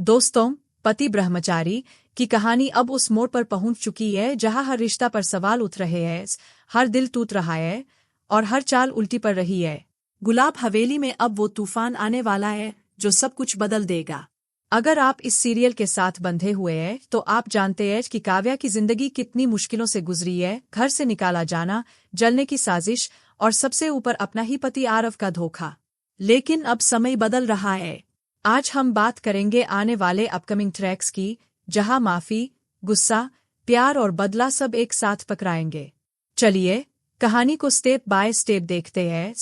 दोस्तों, पति ब्रह्मचारी की कहानी अब उस मोड़ पर पहुंच चुकी है जहां हर रिश्ता पर सवाल उठ रहे हैं, हर दिल टूट रहा है और हर चाल उल्टी पड़ रही है। गुलाब हवेली में अब वो तूफान आने वाला है जो सब कुछ बदल देगा। अगर आप इस सीरियल के साथ बंधे हुए हैं तो आप जानते हैं कि काव्या की जिंदगी कितनी मुश्किलों से गुजरी है। घर से निकाला जाना, जलने की साजिश और सबसे ऊपर अपना ही पति आरव का धोखा। लेकिन अब समय बदल रहा है। आज हम बात करेंगे आने वाले अपकमिंग ट्रैक्स की, जहां माफी, गुस्सा, प्यार और बदला सब एक साथ पकड़ाएंगे। चलिए कहानी को स्टेप बाय स्टेप देखते हैं,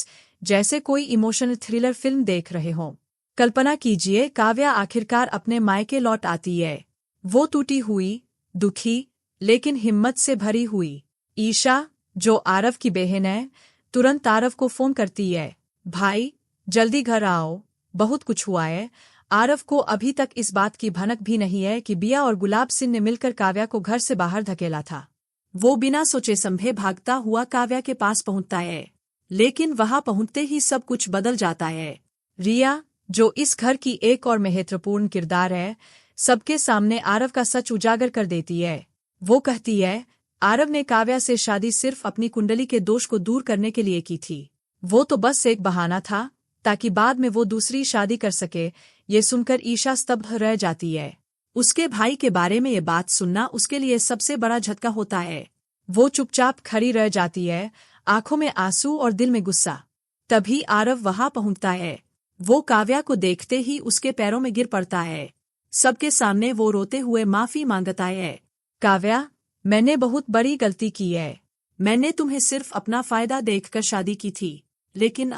जैसे कोई इमोशनल थ्रिलर फिल्म देख रहे हों। कल्पना कीजिए, काव्या आखिरकार अपने मायके लौट आती है। वो टूटी हुई, दुखी, लेकिन हिम्मत से भरी हुई। ईशा, जो आरव की बहन है, तुरंत आरव को फोन करती है। भाई, जल्दी घर आओ, बहुत कुछ हुआ है। आरव को अभी तक इस बात की भनक भी नहीं है कि बिया और गुलाब सिंह ने मिलकर काव्या को घर से बाहर धकेला था। वो बिना सोचे समझे भागता हुआ काव्या के पास पहुंचता है, लेकिन वहां पहुंचते ही सब कुछ बदल जाता है। रिया, जो इस घर की एक और महत्वपूर्ण किरदार है, सबके सामने आरव का सच उजागर कर देती है। वो कहती है, आरव ने काव्या से शादी सिर्फ अपनी कुंडली के दोष को दूर करने के लिए की थी। वो तो बस एक बहाना था ताकि बाद में वो दूसरी शादी कर सके। ये सुनकर ईशा स्तब्ध रह जाती है। उसके भाई के बारे में ये बात सुनना उसके लिए सबसे बड़ा झटका होता है। वो चुपचाप खड़ी रह जाती है, आंखों में आंसू और दिल में गुस्सा। तभी आरव वहां पहुंचता है। वो काव्या को देखते ही उसके पैरों में गिर पड़ता है। सबके सामने वो रोते हुए माफी मांगता है। काव्या, मैंने बहुत बड़ी गलती की है। मैंने तुम्हें सिर्फ अपना फायदा देखकर शादी की थी, लेकिन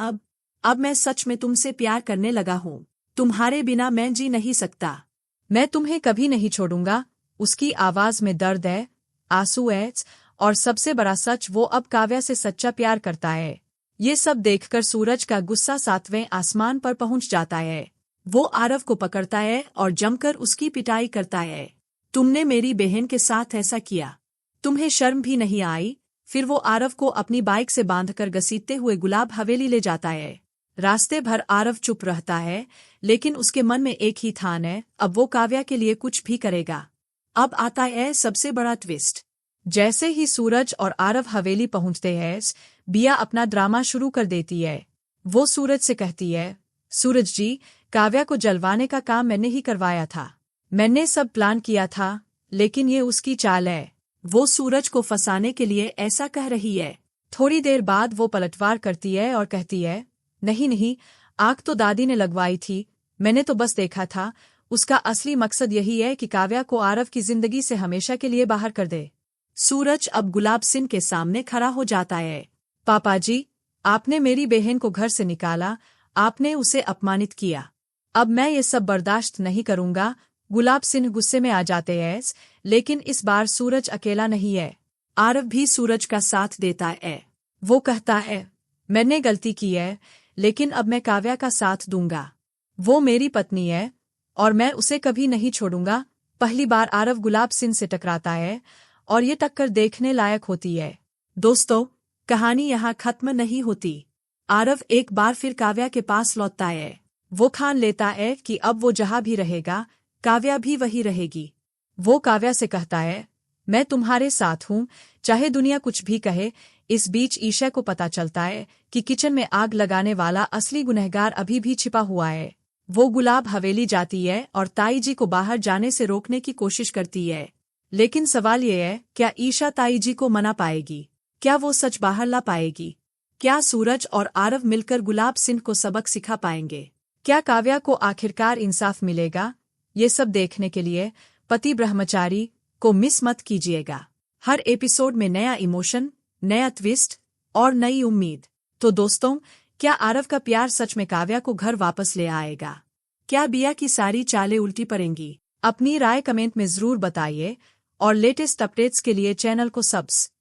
अब मैं सच में तुमसे प्यार करने लगा हूँ। तुम्हारे बिना मैं जी नहीं सकता। मैं तुम्हें कभी नहीं छोड़ूंगा। उसकी आवाज में दर्द है, आंसू है, और सबसे बड़ा सच, वो अब काव्या से सच्चा प्यार करता है। ये सब देखकर सूरज का गुस्सा 7वें आसमान पर पहुंच जाता है। वो आरव को पकड़ता है और जमकर उसकी पिटाई करता है। तुमने मेरी बहन के साथ ऐसा किया, तुम्हें शर्म भी नहीं आई? फिर वो आरव को अपनी बाइक से बांधकर घसीटते हुए गुलाब हवेली ले जाता है। रास्ते भर आरव चुप रहता है, लेकिन उसके मन में एक ही ठान है, अब वो काव्या के लिए कुछ भी करेगा। अब आता है सबसे बड़ा ट्विस्ट। जैसे ही सूरज और आरव हवेली पहुंचते हैं, बिया अपना ड्रामा शुरू कर देती है। वो सूरज से कहती है, सूरज जी, काव्या को जलवाने का काम मैंने ही करवाया था। मैंने सब प्लान किया था, लेकिन ये उसकी चाल है। वो सूरज को फंसाने के लिए ऐसा कह रही है। थोड़ी देर बाद वो पलटवार करती है और कहती है, नहीं नहीं, आग तो दादी ने लगवाई थी, मैंने तो बस देखा था। उसका असली मकसद यही है कि काव्या को आरव की जिंदगी से हमेशा के लिए बाहर कर दे। सूरज अब गुलाब सिंह के सामने खड़ा हो जाता है। पापा जी, आपने मेरी बहन को घर से निकाला, आपने उसे अपमानित किया। अब मैं ये सब बर्दाश्त नहीं करूंगा। गुलाब सिंह गुस्से में आ जाते हैं, लेकिन इस बार सूरज अकेला नहीं है। आरव भी सूरज का साथ देता है। वो कहता है, मैंने गलती की है, लेकिन अब मैं काव्या का साथ दूंगा। वो मेरी पत्नी है और मैं उसे कभी नहीं छोड़ूंगा। पहली बार आरव गुलाब सिंह से टकराता है और ये टक्कर देखने लायक होती है। दोस्तों, कहानी यहाँ खत्म नहीं होती। आरव एक बार फिर काव्या के पास लौटता है। वो ठान लेता है कि अब वो जहाँ भी रहेगा, काव्या भी वही रहेगी। वो काव्या से कहता है, मैं तुम्हारे साथ हूँ, चाहे दुनिया कुछ भी कहे। इस बीच ईशा को पता चलता है कि किचन में आग लगाने वाला असली गुनहगार अभी भी छिपा हुआ है। वो गुलाब हवेली जाती है और ताई जी को बाहर जाने से रोकने की कोशिश करती है। लेकिन सवाल ये है, क्या ईशा ताई जी को मना पाएगी? क्या वो सच बाहर ला पाएगी? क्या सूरज और आरव मिलकर गुलाब सिंह को सबक सिखा पाएंगे? क्या काव्या को आखिरकार इंसाफ मिलेगा? ये सब देखने के लिए पति ब्रह्मचारी को मिस मत कीजिएगा। हर एपिसोड में नया इमोशन, नया ट्विस्ट और नई उम्मीद। तो दोस्तों, क्या आरव का प्यार सच में काव्या को घर वापस ले आएगा? क्या बिया की सारी चालें उल्टी पड़ेंगी? अपनी राय कमेंट में जरूर बताइए और लेटेस्ट अपडेट्स के लिए चैनल को सब्सक्राइब